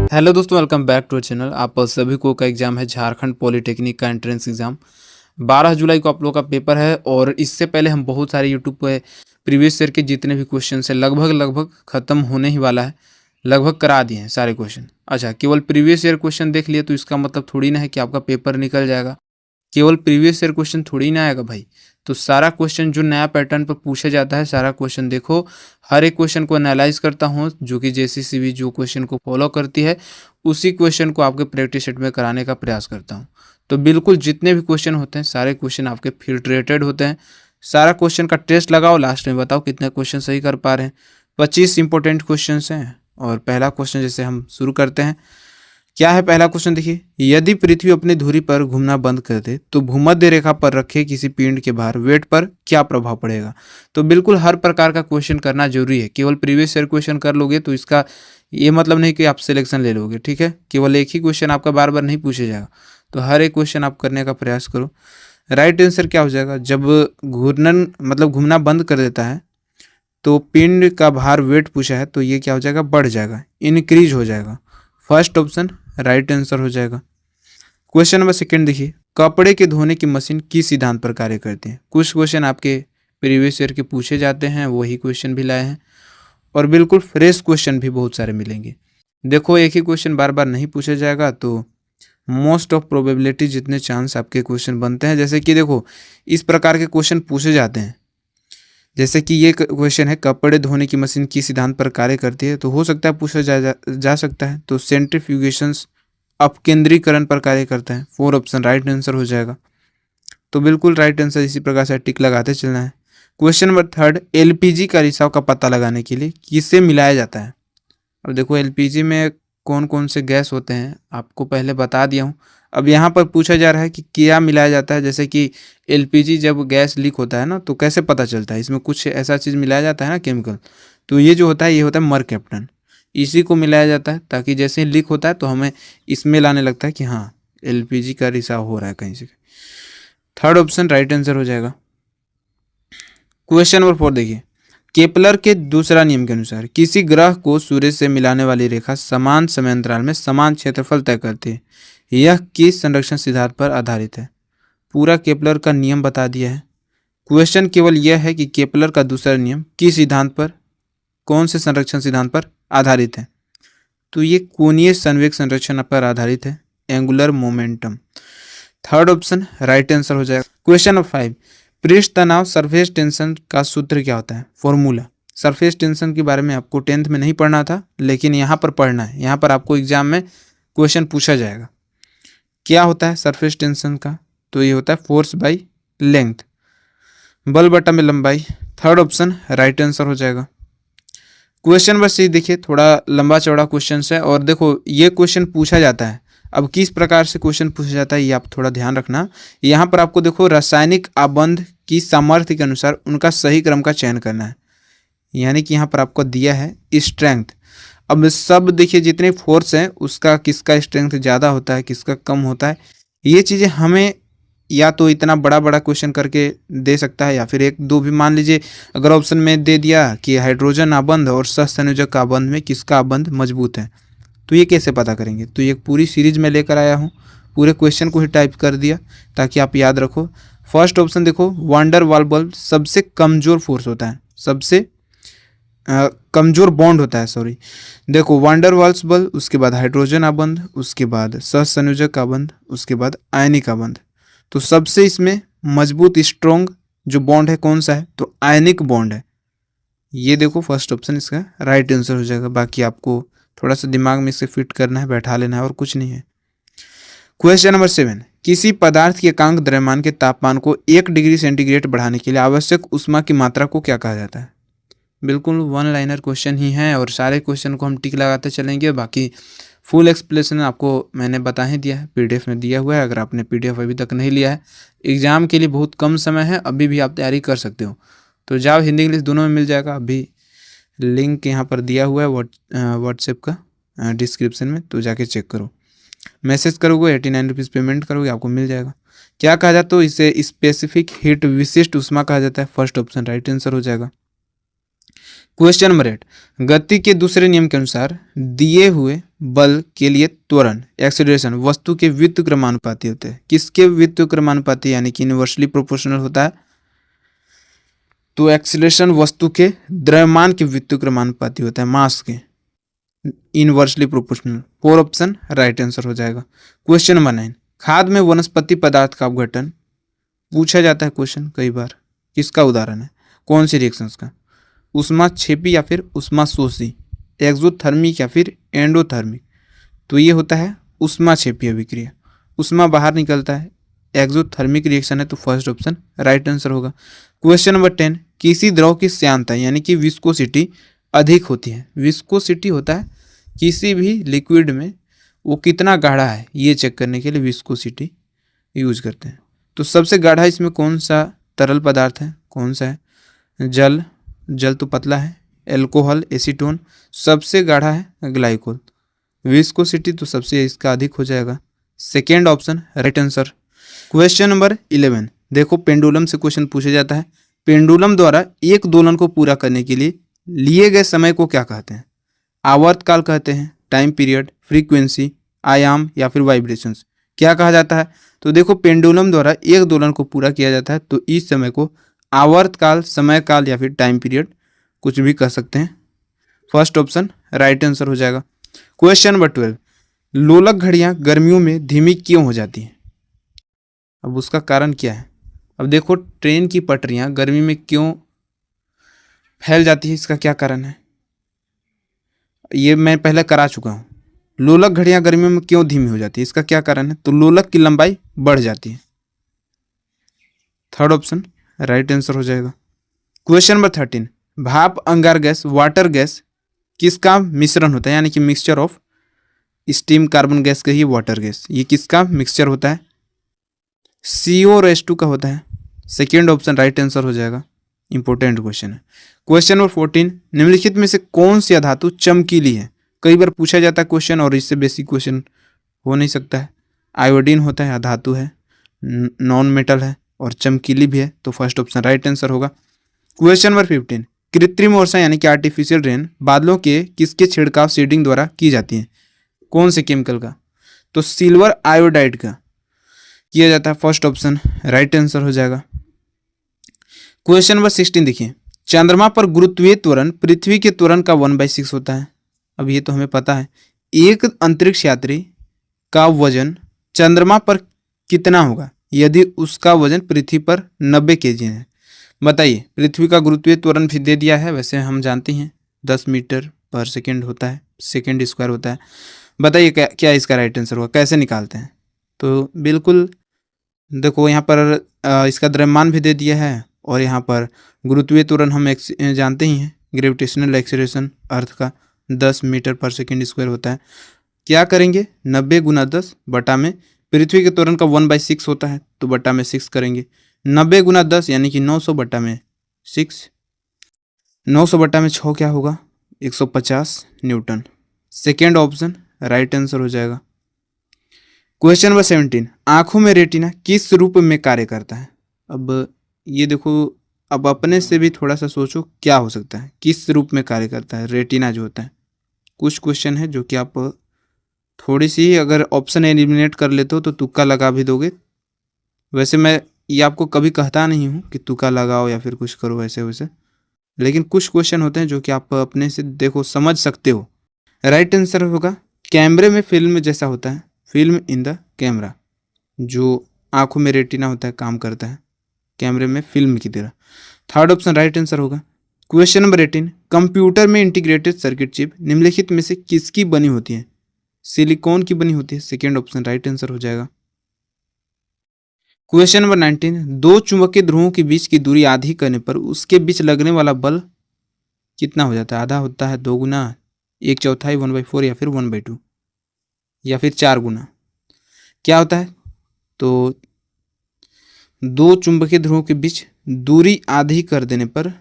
Hello दोस्तों, welcome back to channel. आप सभी को का एग्जाम है झारखंड पॉलिटेक्निक का एंट्रेंस एग्जाम। 12 जुलाई को आप लोग का पेपर है और इससे पहले हम बहुत सारे यूट्यूब पे प्रीवियस ईयर के जितने भी क्वेश्चन है लगभग ख़त्म होने ही वाला है, लगभग करा दिए हैं सारे क्वेश्चन। अच्छा, केवल प्रीवियस ईयर क्वेश्चन देख लिए तो इसका मतलब थोड़ी ना है कि आपका पेपर निकल जाएगा। केवल प्रीवियस ईयर क्वेश्चन थोड़ी ना आएगा भाई। तो सारा क्वेश्चन जो नया पैटर्न पर पूछा जाता है, सारा क्वेश्चन देखो, हर एक क्वेश्चन को एनालाइज करता हूँ, जो कि जेसीसीबी जो क्वेश्चन को फॉलो करती है उसी क्वेश्चन को आपके प्रैक्टिस सेट में कराने का प्रयास करता हूँ। तो बिल्कुल जितने भी क्वेश्चन होते हैं सारे क्वेश्चन आपके फिल्ट्रेटेड होते हैं। सारा क्वेश्चन का टेस्ट लगाओ, लास्ट में बताओ कितने क्वेश्चन सही कर पा रहे हैं। 25 इंपॉर्टेंट क्वेश्चन हैं और पहला क्वेश्चन जैसे हम शुरू करते हैं। क्या है पहला क्वेश्चन, देखिए, यदि पृथ्वी अपनी धुरी पर घूमना बंद कर दे तो भूमध्य रेखा पर रखे किसी पिंड के भार वेट पर क्या प्रभाव पड़ेगा। तो बिल्कुल हर प्रकार का क्वेश्चन करना जरूरी है। केवल प्रीवियस ईयर क्वेश्चन कर लोगे तो इसका ये मतलब नहीं कि आप सिलेक्शन ले लोगे, ठीक है। केवल एक ही क्वेश्चन आपका बार बार नहीं पूछा जाएगा, तो हर एक क्वेश्चन आप करने का प्रयास करो। राइट आंसर क्या हो जाएगा, जब घूर्णन मतलब घूमना बंद कर देता है तो पिंड का भार वेट पूछा है तो ये क्या हो जाएगा, बढ़ जाएगा, इंक्रीज हो जाएगा। फर्स्ट ऑप्शन राइट आंसर हो जाएगा। क्वेश्चन नंबर सेकंड देखिए, कपड़े के धोने की मशीन किस सिद्धांत पर कार्य करती है। कुछ क्वेश्चन आपके प्रीवियस ईयर के पूछे जाते हैं, वही क्वेश्चन भी लाए हैं और बिल्कुल फ्रेश क्वेश्चन भी बहुत सारे मिलेंगे। देखो, एक ही क्वेश्चन बार बार नहीं पूछा जाएगा तो मोस्ट ऑफ प्रोबेबिलिटी जितने चांस आपके क्वेश्चन बनते हैं, जैसे कि देखो इस प्रकार के क्वेश्चन पूछे जाते हैं। जैसे कि ये क्वेश्चन है, कपड़े धोने की मशीन किस सिद्धांत पर कार्य करती है, तो हो सकता है पूछा जा सकता है तो सेंट्रीफ्यूगेशंस अपकेंद्रीकरण पर कार्य करता है। 4 ऑप्शन राइट आंसर हो जाएगा। तो बिल्कुल राइट आंसर इसी प्रकार से टिक लगाते चलना है। क्वेश्चन नंबर थर्ड, एलपीजी का रिसाव का पता लगाने के लिए किसे मिलाया जाता है। अब देखो एलपीजी में कौन कौन से गैस होते हैं आपको पहले बता दिया हूँ। अब यहाँ पर पूछा जा रहा है कि क्या मिलाया जाता है। जैसे कि एलपीजी जब गैस लीक होता है ना तो कैसे पता चलता है, इसमें कुछ ऐसा चीज़ मिलाया जाता है ना, केमिकल। तो ये जो होता है ये होता है मरकैप्टन, इसी को मिलाया जाता है ताकि जैसे ही लीक होता है तो हमें स्मेल आने लगता है कि हाँ एलपीजी का रिसाव हो रहा है कहीं से। थर्ड ऑप्शन राइट आंसर हो जाएगा। क्वेश्चन नंबर 4 देखिए, केपलर के दूसरा नियम के अनुसार किसी ग्रह को सूर्य से मिलाने वाली रेखा समान समय अंतराल में समान क्षेत्रफल तय करती है। यह किस संरक्षण सिद्धांत पर आधारित है। पूरा केपलर का नियम बता दिया है। क्वेश्चन केवल यह है कि केपलर का दूसरा नियम किस सिद्धांत पर, कौन से संरक्षण सिद्धांत पर आधारित है। तो ये कोणीय संवेग संरक्षण पर आधारित है, angular momentum. Third option right answer हो जाएगा। क्वेश्चन नंबर 5, पृष्ठ तनाव सरफेस टेंशन का सूत्र क्या होता है, फॉर्मूला। सरफेस टेंशन के बारे में आपको 10th में नहीं पढ़ना था, लेकिन यहाँ पर पढ़ना है। यहाँ पर आपको एग्जाम में क्वेश्चन पूछा जाएगा क्या होता है सरफेस टेंशन का। तो ये होता है फोर्स बाई लेंथ, बल बटा में लंबाई। थर्ड ऑप्शन राइट आंसर हो जाएगा। क्वेश्चन नंबर 6 देखिए, थोड़ा लंबा चौड़ा क्वेश्चन है और देखो ये क्वेश्चन पूछा जाता है। अब किस प्रकार से क्वेश्चन पूछा जाता है ये आप थोड़ा ध्यान रखना। यहाँ पर आपको देखो रासायनिक आबंध की सामर्थ्य के अनुसार उनका सही क्रम का चयन करना है। यानी कि यहाँ पर आपको दिया है स्ट्रेंथ। अब सब देखिए जितने फोर्स हैं उसका किसका स्ट्रेंथ ज़्यादा होता है किसका कम होता है, ये चीज़ें हमें या तो इतना बड़ा बड़ा क्वेश्चन करके दे सकता है या फिर एक दो भी मान लीजिए अगर ऑप्शन में दे दिया कि हाइड्रोजन आबंध और सहसंयोजक आबंध में किसका आबंध मजबूत है, तो ये कैसे पता करेंगे। तो ये पूरी सीरीज में लेकर आया हूँ, पूरे क्वेश्चन को ही टाइप कर दिया ताकि आप याद रखो। फर्स्ट ऑप्शन देखो, वांडर वाल बल सबसे कमज़ोर फोर्स होता है, सबसे कमज़ोर बॉन्ड होता है, सॉरी। देखो वांडर वाल्स बल, उसके बाद हाइड्रोजन आबंध, उसके बाद सहसंयोजक आबंध, उसके बाद आयनिक आबंध। तो सबसे इसमें मजबूत स्ट्रॉन्ग जो बॉन्ड है कौन सा है, तो आयनिक बॉन्ड है। ये देखो फर्स्ट ऑप्शन इसका राइट आंसर हो जाएगा। बाकी आपको थोड़ा सा दिमाग में इसे फिट करना है, बैठा लेना है और कुछ नहीं है। क्वेश्चन नंबर 7, किसी पदार्थ के एकांक द्रव्यमान के तापमान को 1 डिग्री सेंटीग्रेड बढ़ाने के लिए आवश्यक ऊष्मा की मात्रा को क्या कहा जाता है। बिल्कुल वन लाइनर क्वेश्चन ही है और सारे क्वेश्चन को हम टिक लगाते चलेंगे। बाकी फुल एक्सप्लेनेशन आपको मैंने बता ही दिया है, पीडीएफ में दिया हुआ है। अगर आपने पीडीएफ अभी तक नहीं लिया है, एग्जाम के लिए बहुत कम समय है, अभी भी आप तैयारी कर सकते हो। तो जाओ, हिंदी इंग्लिश दोनों में मिल जाएगा। अभी लिंक यहाँ पर दिया हुआ है व्हाट्सएप का डिस्क्रिप्शन में, तो जाके चेक करो। मैसेज करोगे 89 रुपीज़ पेमेंट करोगे आपको मिल जाएगा। क्या कहा जाता है, इसे स्पेसिफिक हीट विशिष्ट ऊष्मा कहा जाता है। फर्स्ट ऑप्शन राइट आंसर हो जाएगा। क्वेश्चन नंबर 8, गति के दूसरे नियम के अनुसार दिए हुए बल के लिए त्वरण एक्सेलरेशन वस्तु के व्युत्क्रमानुपाती होते हैं। किसके व्युत्क्रमानुपाती यानी कि इनवर्सली प्रोपोर्शनल होता है। तो एक्सेलरेशन वस्तु के द्रव्यमान के व्युत्क्रमानुपाती होता है, मास के inversely proportional. 4 option right answer हो जाएगा। क्वेश्चन नंबर 9, खाद में वनस्पति पदार्थ का अपघटन पूछा जाता है क्वेश्चन कई बार। किसका उदाहरण है, कौन सी रिएक्शंस का, ऊष्माक्षेपी या फिर ऊष्माशोषी, एक्सोथर्मिक या फिर एंडोथर्मिक। तो ये होता है ऊष्माक्षेपी अभिक्रिया, ऊष्मा बाहर निकलता है। एक्सोथर्मिक रिएक्शन है तो फर्स्ट ऑप्शन राइट आंसर होगा। क्वेश्चन नंबर 10, किसी द्रव की श्यानता यानी कि विस्कोसिटी अधिक होती है। विस्कोसिटी होता है किसी भी लिक्विड में वो कितना गाढ़ा है ये चेक करने के लिए विस्कोसिटी यूज करते हैं। तो सबसे गाढ़ा इसमें कौन सा तरल पदार्थ है, कौन सा है, जल, जल तो पतला है, एल्कोहल, एसीटोन, सबसे गाढ़ा है ग्लाइकोल। विस्कोसिटी तो सबसे इसका अधिक हो जाएगा, second option right answer. Question number 11, देखो पेंडुलम से क्वेश्चन पूछा जाता है। पेंडुलम द्वारा एक दोलन को पूरा करने के लिए गए समय को क्या कहते हैं। आवर्तकाल कहते हैं, टाइम पीरियड, फ्रीक्वेंसी, आयाम या फिर वाइब्रेशंस। क्या कहा जाता है, तो देखो पेंडुलम द्वारा एक दोलन को पूरा किया जाता है तो इस समय को आवर्तकाल, समय काल या फिर टाइम पीरियड कुछ भी कह सकते हैं। फर्स्ट ऑप्शन राइट आंसर हो जाएगा। क्वेश्चन नंबर 12, लोलक घड़ियां गर्मियों में धीमी क्यों हो जाती हैं। अब उसका कारण क्या है। अब देखो ट्रेन की पटरियां गर्मी में क्यों फैल जाती है, इसका क्या कारण है, ये मैं पहले करा चुका हूँ। लोलक घड़ियां गर्मियों में क्यों धीमी हो जाती है, इसका क्या कारण है, तो लोलक की लंबाई बढ़ जाती है। थर्ड ऑप्शन राइट आंसर हो जाएगा। क्वेश्चन नंबर 13, भाप, अंगार गैस, वाटर गैस किसका मिश्रण होता है, यानी कि mixture of steam, carbon gas का ही वाटर गैस, ये किसका मिक्सचर होता है, CO2 का होता है। सेकेंड ऑप्शन राइट आंसर हो जाएगा। इंपॉर्टेंट क्वेश्चन है। क्वेश्चन नंबर 14, निम्नलिखित में से कौन सी धातु चमकीली है। कई बार पूछा जाता है क्वेश्चन और इससे बेसिक क्वेश्चन हो नहीं सकता है। आयोडीन होता है, धातु है, नॉन मेटल है और चमकीली भी है, तो फर्स्ट ऑप्शन राइट आंसर होगा। क्वेश्चन नंबर 15, कृत्रिम वर्षा यानी कि आर्टिफिशियल रेन बादलों के किसके छिड़काव सीडिंग द्वारा की जाती है, कौन से केमिकल का, तो सिल्वर आयोडाइड का किया जाता है। फर्स्ट ऑप्शन राइट आंसर हो जाएगा। क्वेश्चन नंबर 16 देखिए, चंद्रमा पर गुरुत्वीय त्वरण पृथ्वी के त्वरण का 1/6 होता है। अब ये तो हमें पता है। एक अंतरिक्ष यात्री का वजन चंद्रमा पर कितना होगा यदि उसका वजन पृथ्वी पर 90 kg है। बताइए, पृथ्वी का गुरुत्वीय त्वरण भी दे दिया है, वैसे हम जानते हैं 10 मीटर पर सेकेंड होता है, सेकेंड स्क्वायर होता है। बताइए क्या इसका राइट आंसर होगा, कैसे निकालते हैं। तो बिल्कुल देखो यहाँ पर इसका द्रव्यमान भी दे दिया है और यहाँ पर गुरुत्वीय त्वरण हम जानते ही हैं, ग्रेविटेशनल एक्सेलरेशन अर्थ का 10 मीटर पर सेकेंड स्क्वायर होता है। क्या करेंगे, 90 × 10 बटा में पृथ्वी के त्वरण का 1/6 होता है तो बटा में 6 करेंगे। 90 × 10 यानी कि 900 बटा में 6, 900 बटा में 6 क्या होगा, 150 Newton. Second option right answer हो जाएगा। क्वेश्चन नंबर 17, आंखों में रेटिना किस रूप में कार्य करता है। अब ये देखो, अब अपने से भी थोड़ा सा सोचो क्या हो सकता है, किस रूप में कार्य करता है रेटिना जो होता है। कुछ क्वेश्चन है जो कि आप थोड़ी सी अगर ऑप्शन एलिमिनेट कर लेते हो तो तुक्का लगा भी दोगे। वैसे मैं ये आपको कभी कहता नहीं हूँ कि तुक्का लगाओ या फिर कुछ करो ऐसे वैसे, लेकिन कुछ क्वेश्चन होते हैं जो कि आप अपने से देखो समझ सकते हो। राइट आंसर होगा, कैमरे में फिल्म जैसा होता है, फिल्म इन द कैमरा, जो आंखों में रेटिना होता है काम करता है कैमरे में फिल्म की तरह। थर्ड ऑप्शन राइट आंसर होगा। क्वेश्चन नंबर 18, कंप्यूटर में इंटीग्रेटेड सर्किट चिप निम्नलिखित में से किसकी बनी होती है, सिलिकॉन की बनी होती है। सेकेंड ऑप्शन राइट आंसर हो जाएगा। क्वेश्चन नंबर 19, दो चुंबकीय ध्रुवों के बीच की दूरी आधी करने पर उसके बीच लगने वाला बल कितना हो जाता है, आधा होता है, 2 गुना, 1/4, 1/4 या फिर 1/2 या फिर 4 गुना। क्या होता है, तो दो चुंबकीय ध्रुवों के बीच दूरी आधी कर देने पर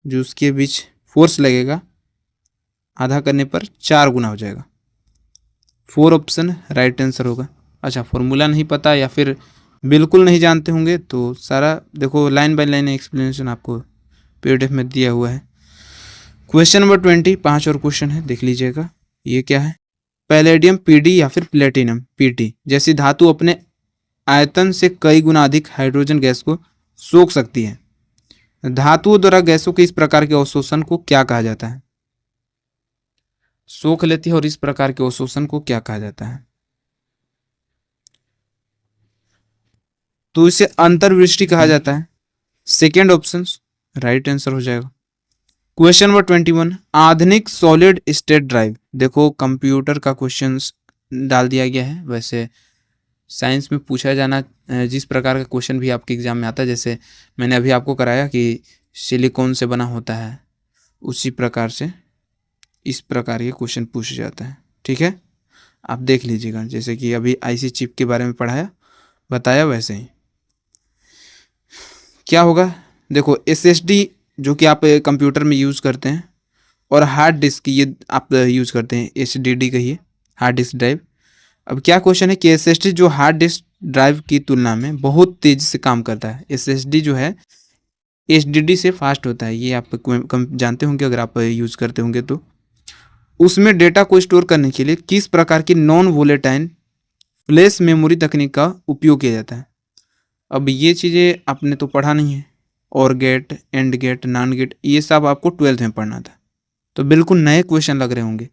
जो उसके बीच फोर्स लगेगा आधा करने पर 4 गुना हो जाएगा। 4 ऑप्शन राइट आंसर होगा। अच्छा, फॉर्मूला नहीं पता या फिर बिल्कुल नहीं जानते होंगे तो सारा देखो लाइन बाय लाइन एक्सप्लेनेशन आपको PDF में दिया हुआ है। क्वेश्चन नंबर 20, 5 और क्वेश्चन है, देख लीजिएगा। ये क्या है, पैलेडियम पीडी या फिर प्लेटिनम पीटी जैसी धातु अपने आयतन से कई गुना अधिक हाइड्रोजन गैस को सोख सकती है। धातुओं द्वारा गैसों के इस प्रकार के अवशोषण को क्या कहा जाता है? सोख लेती है और इस प्रकार के अवशोषण को क्या कहा जाता है? तो इसे अंतर्वृष्टि कहा जाता है। सेकेंड ऑप्शन राइट आंसर हो जाएगा। क्वेश्चन नंबर 21, आधुनिक सॉलिड स्टेट ड्राइव। देखो कंप्यूटर का क्वेश्चन डाल दिया गया है। वैसे साइंस में पूछा जाना जिस प्रकार का क्वेश्चन भी आपके एग्जाम में आता है, जैसे मैंने अभी आपको कराया कि सिलिकॉन से बना होता है, उसी प्रकार से इस प्रकार के क्वेश्चन पूछे जाता है। ठीक है, आप देख लीजिएगा, जैसे कि अभी आईसी चिप के बारे में पढ़ाया बताया वैसे ही। क्या होगा? देखो एसएसडी जो कि आप कंप्यूटर में यूज़ करते हैं, और हार्ड डिस्क ये आप यूज़ करते हैं, एचडीडी कहिए, हार्ड डिस्क ड्राइव। अब क्या क्वेश्चन है कि एसएसडी जो हार्ड डिस्क ड्राइव की तुलना में बहुत तेज़ी से काम करता है। एसएसडी जो है एचडीडी से फास्ट होता है, ये आप जानते होंगे अगर आप यूज़ करते होंगे तो। उसमें डेटा को स्टोर करने के लिए किस प्रकार की नॉन वोलेटाइल फ्लैश मेमोरी तकनीक का उपयोग किया जाता है? अब ये चीज़ें आपने तो पढ़ा नहीं है, or gate, and gate, non gate, ये सब आपको 12th में पढ़ना था, तो बिल्कुल नए क्वेश्चन लग रहे होंगे,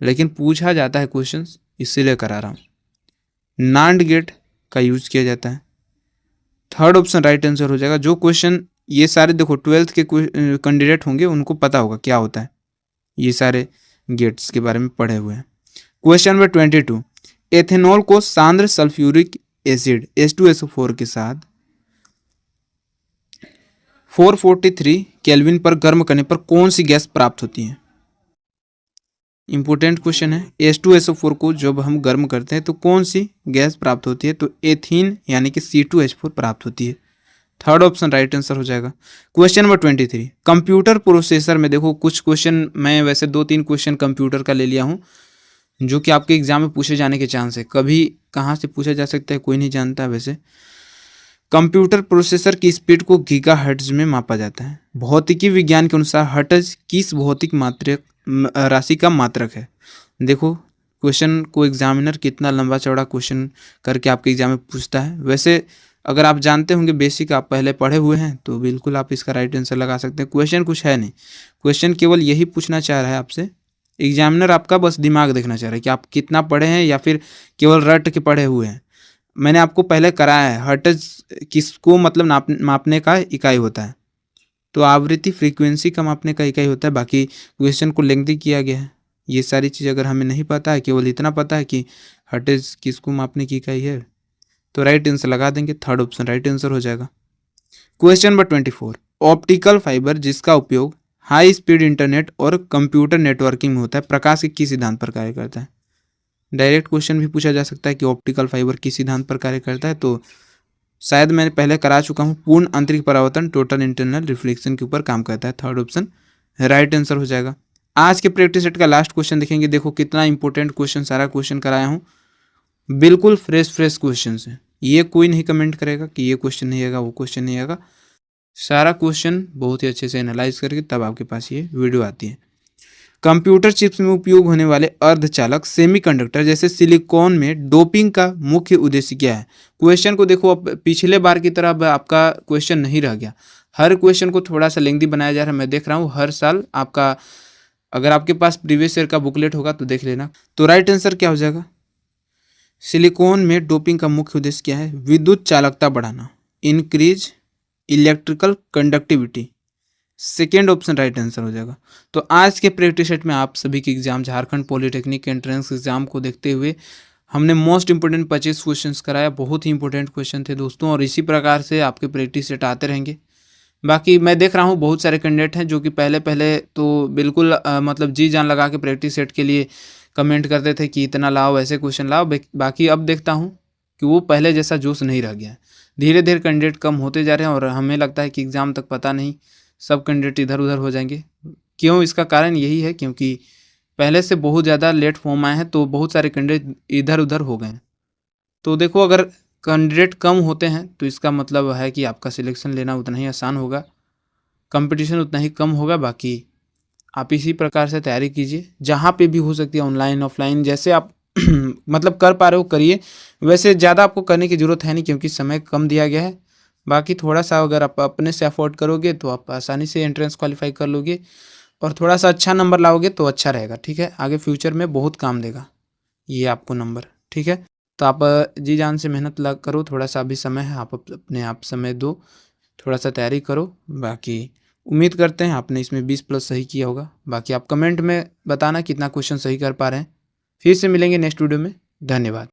लेकिन पूछा जाता है क्वेश्चन, इसीलिए करा रहा हूँ। नॉन गेट का यूज किया जाता है। थर्ड ऑप्शन राइट आंसर हो जाएगा। जो क्वेश्चन ये सारे देखो 12th के कैंडिडेट होंगे उनको पता होगा क्या होता है, ये सारे गेट्स के बारे में पढ़े हुए हैं। क्वेश्चन नंबर 22, एथेनॉल को सांद्र सल्फ्यूरिक एसिड H2SO4 के साथ 443 केल्विन पर गर्म करने पर कौन सी गैस प्राप्त होती है? इंपॉर्टेंट क्वेश्चन है। H2SO4 को जब हम गर्म करते हैं तो कौन सी गैस प्राप्त होती है? तो एथीन यानी कि C2H4 प्राप्त होती है। थर्ड ऑप्शन राइट आंसर हो जाएगा। क्वेश्चन नंबर 23, कंप्यूटर प्रोसेसर में देखो कुछ क्वेश्चन, मैं वैसे 2-3 क्वेश्चन कंप्यूटर का ले लिया हूँ जो कि आपके एग्जाम में पूछे जाने के चांस है। कभी कहाँ से पूछा जा सकता है कोई नहीं जानता। वैसे कंप्यूटर प्रोसेसर की स्पीड को गीगाहर्ट्ज में मापा जाता है। भौतिकी विज्ञान के अनुसार हर्ट्ज किस भौतिक मात्रक राशि का मात्रक है? देखो क्वेश्चन को एग्जामिनर कितना लंबा चौड़ा क्वेश्चन करके आपके एग्जाम में पूछता है। वैसे अगर आप जानते होंगे, बेसिक आप पहले पढ़े हुए हैं, तो बिल्कुल आप इसका राइट आंसर लगा सकते हैं। क्वेश्चन कुछ है नहीं, क्वेश्चन केवल यही पूछना चाह रहा है आपसे, एग्जामिनर आपका बस दिमाग देखना चाह रहा है कि आप कितना पढ़े हैं या फिर केवल रट के पढ़े हुए हैं। मैंने आपको पहले कराया है, हर्ट्ज किसको मतलब मापने का इकाई होता है, तो आवृत्ति फ्रीक्वेंसी का मापने का इकाई होता है। बाकी क्वेश्चन को लेंथी किया गया है। ये सारी चीज़ अगर हमें नहीं पता है, केवल इतना पता है कि हर्ट्ज किसको मापने की इकाई है, तो राइट आंसर लगा देंगे। थर्ड ऑप्शन राइट आंसर हो जाएगा। क्वेश्चन नंबर 24, ऑप्टिकल फाइबर जिसका उपयोग हाई स्पीड इंटरनेट और कंप्यूटर नेटवर्किंग में होता है, प्रकाश के किस सिद्धांत पर कार्य करता है? डायरेक्ट क्वेश्चन भी पूछा जा सकता है कि ऑप्टिकल फाइबर किस सिद्धांत पर कार्य करता है, तो शायद मैंने पहले करा चुका हूँ, पूर्ण आंतरिक परावर्तन, टोटल इंटरनल रिफ्लेक्शन के ऊपर काम करता है। थर्ड ऑप्शन राइट आंसर हो जाएगा। आज के प्रैक्टिस सेट का लास्ट क्वेश्चन देखेंगे। देखो कितना इंपॉर्टेंट क्वेश्चन, सारा क्वेश्चन कराया हूँ, बिल्कुल फ्रेश क्वेश्चन है। ये कोई नहीं कमेंट करेगा कि ये क्वेश्चन नहीं आएगा, वो क्वेश्चन नहीं आएगा। सारा क्वेश्चन बहुत ही अच्छे से एनालाइज करके तब आपके पास ये वीडियो आती है। कंप्यूटर चिप्स में उपयोग होने वाले अर्धचालक सेमीकंडक्टर जैसे सिलिकॉन में डोपिंग का मुख्य उद्देश्य क्या है? क्वेश्चन को देखो, अब पिछले बार की तरह अब आपका क्वेश्चन नहीं रह गया। हर क्वेश्चन को थोड़ा सा लेंथी बनाया जा रहा है। मैं देख रहा हूँ हर साल आपका, अगर आपके पास प्रीवियस ईयर का बुकलेट होगा तो देख लेना। तो राइट आंसर क्या हो जाएगा? सिलिकॉन में डोपिंग का मुख्य उद्देश्य क्या है? विद्युत चालकता बढ़ाना, increase electrical conductivity. Second option right answer हो जाएगा। तो आज के प्रैक्टिस सेट में आप सभी के exam, Jharkhand polytechnic entrance exam को देखते हुए हमने मोस्ट इंपोर्टेंट 25 क्वेश्चंस कराया। बहुत ही इंपॉर्टेंट क्वेश्चन थे दोस्तों, और इसी प्रकार से आपके प्रैक्टिस सेट आते रहेंगे। बाकी मैं देख रहा हूँ बहुत सारे कैंडिडेट हैं जो कि पहले तो बिल्कुल मतलब जी जान लगा के प्रैक्टिस सेट के लिए कमेंट करते थे कि इतना लाओ, ऐसे क्वेश्चन लाओ। बाकी अब देखता हूँ कि वो पहले जैसा जोश नहीं रह गया। धीरे धीरे कैंडिडेट कम होते जा रहे हैं, और हमें लगता है कि एग्ज़ाम तक पता नहीं सब कैंडिडेट इधर उधर हो जाएंगे। क्यों? इसका कारण यही है क्योंकि पहले से बहुत ज़्यादा लेट फॉर्म आए हैं, तो बहुत सारे कैंडिडेट इधर उधर हो गए हैं। तो देखो अगर कैंडिडेट कम होते हैं तो इसका मतलब है कि आपका सिलेक्शन लेना उतना ही आसान होगा, कंपटीशन उतना ही कम होगा। बाकी आप इसी प्रकार से तैयारी कीजिए, जहाँ पे भी हो सकती है, ऑनलाइन ऑफलाइन, जैसे आप मतलब कर पा रहे हो करिए। वैसे ज़्यादा आपको करने की ज़रूरत है नहीं क्योंकि समय कम दिया गया है। बाकी थोड़ा-सा अगर आप अपने से एफ़ोर्ट करोगे तो आप आसानी से एंट्रेंस क्वालीफ़ाई कर लोगे और थोड़ा-सा अच्छा नंबर लाओगे तो अच्छा रहेगा, ठीक है? आगे फ्यूचर में बहुत काम देगा ये आपको नंबर, ठीक है? तो आप जी जान से मेहनत करो, थोड़ा-सा अभी समय है, आप अपने आप समय दो, थोड़ा-सा तैयारी करो। बाकी उम्मीद करते हैं आपने इसमें 20 प्लस सही किया होगा। बाकी आप कमेंट में बताना कितना क्वेश्चन सही कर पा रहे हैं। फिर से मिलेंगे नेक्स्ट वीडियो में। धन्यवाद।